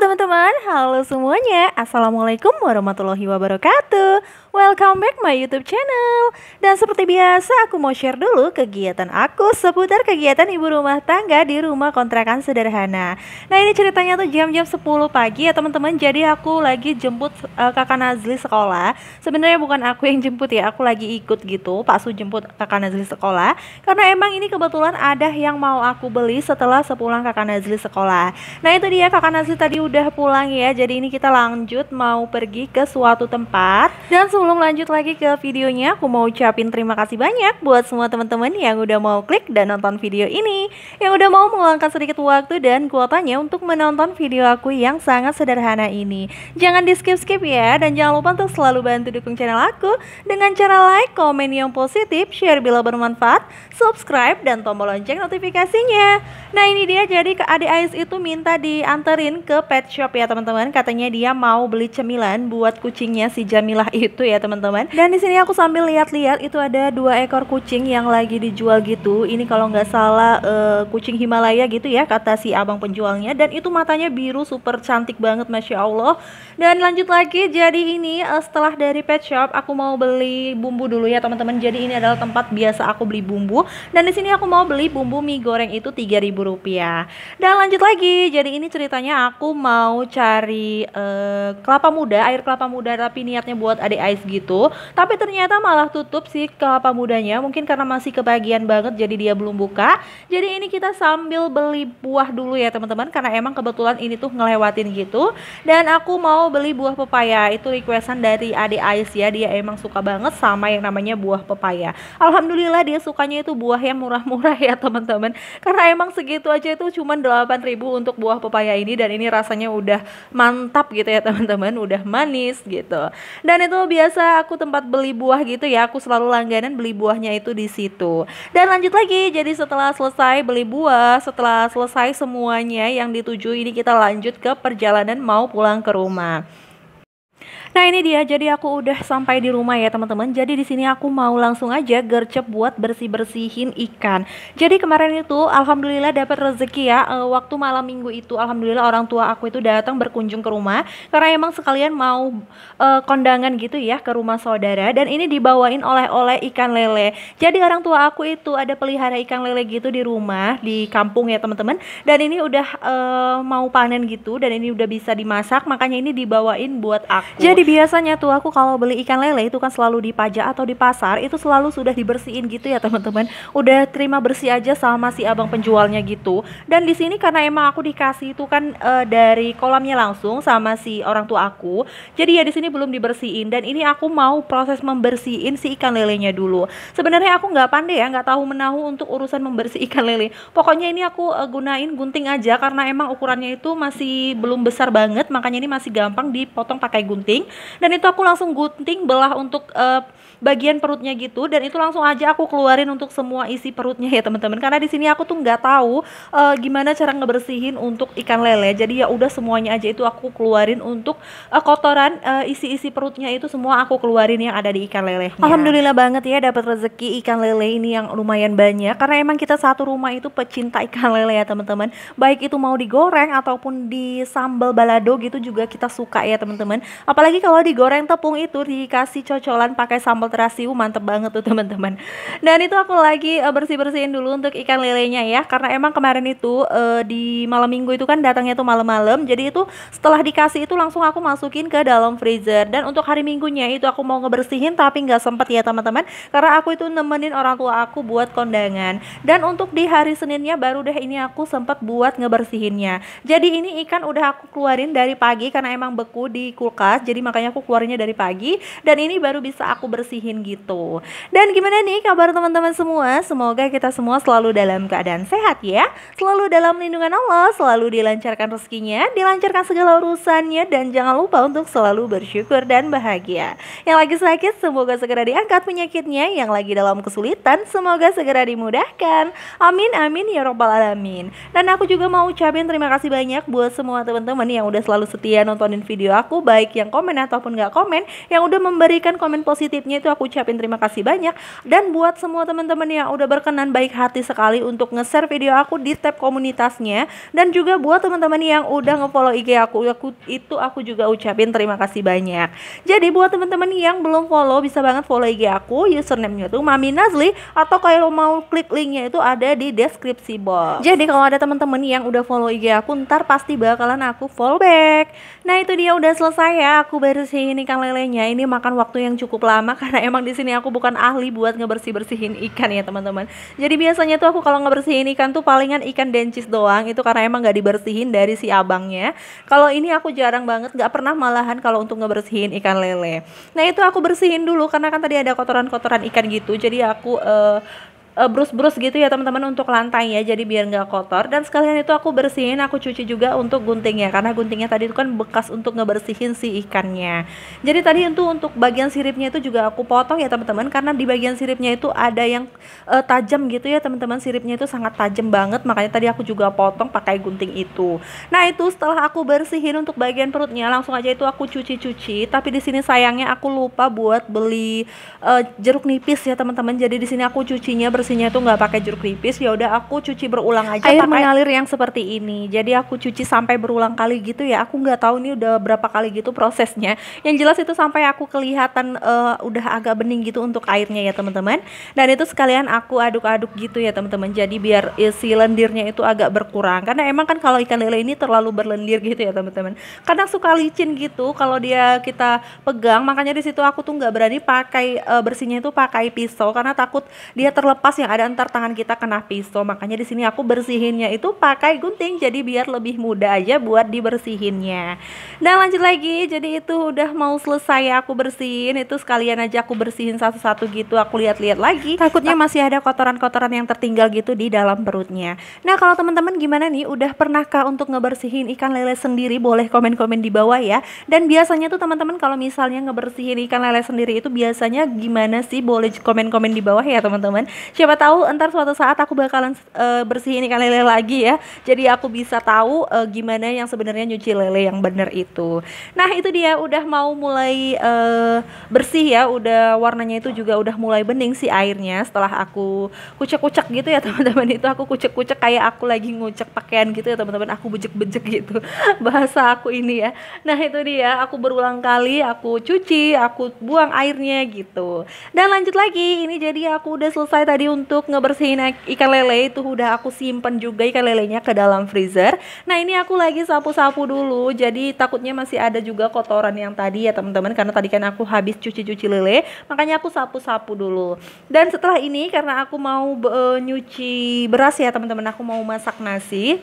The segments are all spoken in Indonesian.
teman-teman, halo semuanya. Assalamualaikum warahmatullahi wabarakatuh. Welcome back my YouTube channel. Dan seperti biasa aku mau share dulu kegiatan aku seputar kegiatan ibu rumah tangga di rumah kontrakan sederhana. Nah ini ceritanya tuh jam-jam 10 pagi ya teman-teman. Jadi aku lagi jemput kakak Nazli sekolah. Sebenarnya bukan aku yang jemput ya, aku lagi ikut gitu. Pak Su jemput kakak Nazli sekolah. Karena emang ini kebetulan ada yang mau aku beli setelah sepulang kakak Nazli sekolah. Nah itu dia, kakak Nazli tadi udah pulang ya. Jadi ini kita lanjut mau pergi ke suatu tempat. Dan sebelum lanjut lagi ke videonya, aku mau ucapin terima kasih banyak buat semua teman-teman yang udah mau klik dan nonton video ini, yang udah mau meluangkan sedikit waktu dan kuotanya untuk menonton video aku yang sangat sederhana ini. Jangan di skip-skip ya, dan jangan lupa untuk selalu bantu dukung channel aku dengan cara like, komen yang positif, share bila bermanfaat, subscribe, dan tombol lonceng notifikasinya. Nah ini dia, jadi ke adik Ais itu minta dianterin ke pet shop ya teman-teman. Katanya dia mau beli cemilan buat kucingnya si Jamilah itu ya teman-teman. Dan di sini aku sambil lihat-lihat itu ada 2 ekor kucing yang lagi dijual gitu. Ini kalau nggak salah kucing Himalaya gitu ya kata si abang penjualnya. Dan itu matanya biru super cantik banget, masya Allah. Dan lanjut lagi, jadi ini setelah dari pet shop aku mau beli bumbu dulu ya teman-teman. Jadi ini adalah tempat biasa aku beli bumbu. Dan di sini aku mau beli bumbu mie goreng itu Rp3.000. Dan lanjut lagi, jadi ini ceritanya aku mau cari kelapa muda, air kelapa muda, tapi niatnya buat adik Ais gitu. Tapi ternyata malah tutup sih kelapa mudanya, mungkin karena masih kebagian banget jadi dia belum buka. Jadi ini kita sambil beli buah dulu ya teman-teman, karena emang kebetulan ini tuh ngelewatin gitu. Dan aku mau beli buah pepaya, itu requestan dari adik Ais ya, dia emang suka banget sama yang namanya buah pepaya. Alhamdulillah dia sukanya itu buah yang murah-murah ya teman-teman, karena emang segitu aja itu cuma 8.000 untuk buah pepaya ini. Dan ini rasanya udah mantap gitu ya teman-teman, udah manis gitu. Dan itu biasa aku tempat beli buah gitu ya, aku selalu langganan beli buahnya itu di situ. Dan lanjut lagi, jadi setelah selesai beli buah, setelah selesai semuanya yang dituju, ini kita lanjut ke perjalanan mau pulang ke rumah. Nah ini dia, jadi aku udah sampai di rumah ya teman-teman. Jadi di sini aku mau langsung aja gercep buat bersih-bersihin ikan. Jadi kemarin itu alhamdulillah dapat rezeki ya, waktu malam minggu itu alhamdulillah orang tua aku itu datang berkunjung ke rumah, karena emang sekalian mau kondangan gitu ya ke rumah saudara. Dan ini dibawain oleh-oleh ikan lele. Jadi orang tua aku itu ada pelihara ikan lele gitu di rumah di kampung ya teman-teman. Dan ini udah mau panen gitu, dan ini udah bisa dimasak, makanya ini dibawain buat aku. Jadi biasanya tuh aku kalau beli ikan lele itu kan selalu di pajak atau di pasar, itu selalu sudah dibersihin gitu ya teman-teman. Udah terima bersih aja sama si abang penjualnya gitu. Dan di sini karena emang aku dikasih itu kan dari kolamnya langsung sama si orang tua aku. Jadi ya di sini belum dibersihin, dan ini aku mau proses membersihin si ikan lelenya dulu. Sebenarnya aku nggak pandai ya, nggak tahu menahu untuk urusan membersih ikan lele. Pokoknya ini aku gunain gunting aja, karena emang ukurannya itu masih belum besar banget, makanya ini masih gampang dipotong pakai gunting. Dan itu aku langsung gunting belah untuk bagian perutnya gitu, dan itu langsung aja aku keluarin untuk semua isi perutnya ya teman-teman. Karena di sini aku tuh nggak tahu gimana cara ngebersihin untuk ikan lele. Jadi ya udah semuanya aja itu aku keluarin untuk kotoran, isi-isi perutnya itu semua aku keluarin yang ada di ikan lelenya. Alhamdulillah banget ya dapat rezeki ikan lele ini yang lumayan banyak, karena emang kita satu rumah itu pecinta ikan lele ya teman-teman. Baik itu mau digoreng ataupun di sambal balado gitu juga kita suka ya teman-teman. Apalagi kalau digoreng tepung itu dikasih cocolan pakai sambal terasi, mantep banget tuh teman-teman. Dan itu aku lagi bersih-bersihin dulu untuk ikan lelenya ya, karena emang kemarin itu di malam minggu itu kan datangnya tuh malam-malam. Jadi itu setelah dikasih itu langsung aku masukin ke dalam freezer. Dan untuk hari minggunya itu aku mau ngebersihin tapi nggak sempet ya teman-teman, karena aku itu nemenin orang tua aku buat kondangan. Dan untuk di hari Seninnya baru deh ini aku sempet buat ngebersihinnya. Jadi ini ikan udah aku keluarin dari pagi karena emang beku di kulkas, jadi makanya aku keluarnya dari pagi, dan ini baru bisa aku bersihin gitu. Dan gimana nih kabar teman-teman semua? Semoga kita semua selalu dalam keadaan sehat ya, selalu dalam lindungan Allah, selalu dilancarkan rezekinya, dilancarkan segala urusannya, dan jangan lupa untuk selalu bersyukur dan bahagia. Yang lagi sakit semoga segera diangkat penyakitnya, yang lagi dalam kesulitan semoga segera dimudahkan. Amin amin ya robbal alamin. Dan aku juga mau ucapin terima kasih banyak buat semua teman-teman yang udah selalu setia nontonin video aku, baik yang yang komen ataupun nggak komen, yang udah memberikan komen positifnya itu aku ucapin terima kasih banyak. Dan buat semua teman-teman yang udah berkenan baik hati sekali untuk nge-share video aku di tab komunitasnya, dan juga buat teman-teman yang udah nge-follow IG aku juga ucapin terima kasih banyak. Jadi buat teman-teman yang belum follow, bisa banget follow IG aku, username-nya tuh Mami Nazli, atau kalau mau klik linknya itu ada di deskripsi box. Jadi kalau ada teman-teman yang udah follow IG aku, ntar pasti bakalan aku follow back. Nah itu dia udah selesai ya, aku bersihin ikan lelenya. Ini makan waktu yang cukup lama karena emang di sini aku bukan ahli buat ngebersih-bersihin ikan ya teman-teman. Jadi biasanya tuh aku kalau ngebersihin ikan tuh palingan ikan dencis doang, itu karena emang gak dibersihin dari si abangnya. Kalau ini aku jarang banget, gak pernah malahan kalau untuk ngebersihin ikan lele. Nah itu aku bersihin dulu karena kan tadi ada kotoran-kotoran ikan gitu, jadi aku brus-brus gitu ya teman-teman untuk lantainya, jadi biar nggak kotor. Dan sekalian itu aku bersihin, aku cuci juga untuk guntingnya karena guntingnya tadi itu kan bekas untuk ngebersihin si ikannya. Jadi tadi itu untuk bagian siripnya itu juga aku potong ya teman-teman, karena di bagian siripnya itu ada yang tajam gitu ya teman-teman, siripnya itu sangat tajam banget, makanya tadi aku juga potong pakai gunting itu. Nah itu setelah aku bersihin untuk bagian perutnya, langsung aja itu aku cuci-cuci. Tapi di sini sayangnya aku lupa buat beli jeruk nipis ya teman-teman. Jadi di sini aku cucinya bersihnya tuh nggak pakai jeruk nipis, ya udah aku cuci berulang aja air mengalir yang seperti ini. Jadi aku cuci sampai berulang kali gitu ya. Aku nggak tahu ini udah berapa kali gitu prosesnya. Yang jelas itu sampai aku kelihatan udah agak bening gitu untuk airnya ya teman-teman. Dan itu sekalian aku aduk-aduk gitu ya teman-teman. Jadi biar si lendirnya itu agak berkurang. Karena emang kan kalau ikan lele ini terlalu berlendir gitu ya teman-teman. Kadang suka licin gitu kalau dia kita pegang. Makanya di situ aku tuh nggak berani pakai bersihnya itu pakai pisau karena takut dia terlepas yang ada ntar tangan kita kena pisau. Makanya di sini aku bersihinnya itu pakai gunting, jadi biar lebih mudah aja buat dibersihinnya. Dan lanjut lagi, jadi itu udah mau selesai aku bersihin, itu sekalian aja aku bersihin satu-satu gitu. Aku lihat-lihat lagi, takutnya masih ada kotoran-kotoran yang tertinggal gitu di dalam perutnya. Nah kalau teman-teman gimana nih, udah pernahkah untuk ngebersihin ikan lele sendiri? Boleh komen-komen di bawah ya. Dan biasanya tuh teman-teman kalau misalnya ngebersihin ikan lele sendiri itu biasanya gimana sih? Boleh komen-komen di bawah ya teman-teman. Siapa tahu entar suatu saat aku bakalan bersihin ikan lele lagi ya. Jadi aku bisa tahu gimana yang sebenarnya nyuci lele yang bener itu. Nah itu dia udah mau mulai bersih ya. Udah warnanya itu juga udah mulai bening si airnya. Setelah aku kucek-kucek gitu ya teman-teman, itu aku kucek-kucek kayak aku lagi ngucek pakaian gitu ya teman-teman. Aku bejek-bejek gitu bahasa aku ini ya. Nah itu dia, aku berulang kali aku cuci, aku buang airnya gitu. Dan lanjut lagi, ini jadi aku udah selesai tadi untuk ngebersihin ikan lele. Itu udah aku simpen juga ikan lelenya ke dalam freezer. Nah ini aku lagi sapu-sapu dulu, jadi takutnya masih ada juga kotoran yang tadi ya teman-teman, karena tadi kan aku habis cuci-cuci lele, makanya aku sapu-sapu dulu. Dan setelah ini karena aku mau nyuci beras ya teman-teman, aku mau masak nasi.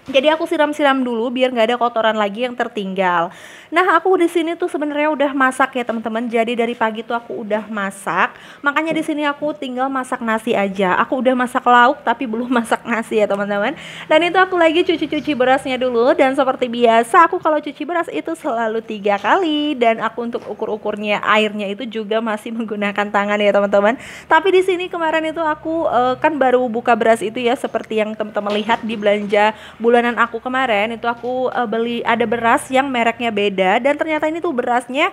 Jadi aku siram-siram dulu biar nggak ada kotoran lagi yang tertinggal. Nah aku di sini tuh sebenarnya udah masak ya teman-teman. Jadi dari pagi tuh aku udah masak. Makanya di sini aku tinggal masak nasi aja. Aku udah masak lauk tapi belum masak nasi ya teman-teman. Dan itu aku lagi cuci-cuci berasnya dulu. Dan seperti biasa aku kalau cuci beras itu selalu 3 kali. Dan aku untuk ukur-ukurnya airnya itu juga masih menggunakan tangan ya teman-teman. Tapi di sini kemarin itu aku kan baru buka beras itu ya, seperti yang teman-teman lihat di belanja bulanan aku kemarin itu aku beli ada beras yang mereknya beda, dan ternyata ini tuh berasnya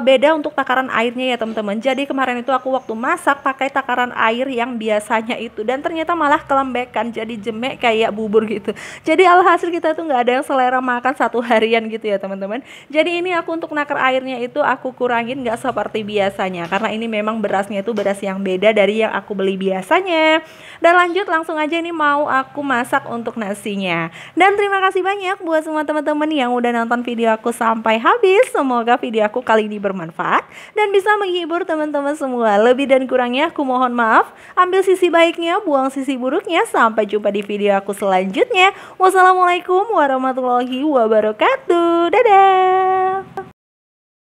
beda untuk takaran airnya ya teman-teman. Jadi kemarin itu aku waktu masak pakai takaran air yang biasanya itu, dan ternyata malah kelembekan jadi jemek kayak bubur gitu. Jadi alhasil kita tuh nggak ada yang selera makan satu harian gitu ya teman-teman. Jadi ini aku untuk nakar airnya itu aku kurangin, nggak seperti biasanya, karena ini memang berasnya itu beras yang beda dari yang aku beli biasanya. Dan lanjut langsung aja ini mau aku masak untuk nasinya. Dan terima kasih banyak buat semua teman-teman yang udah nonton video aku sampai habis. Semoga video aku kali ini bermanfaat dan bisa menghibur teman-teman semua. Lebih dan kurangnya aku mohon maaf. Ambil sisi baiknya, buang sisi buruknya. Sampai jumpa di video aku selanjutnya. Wassalamualaikum warahmatullahi wabarakatuh. Dadah.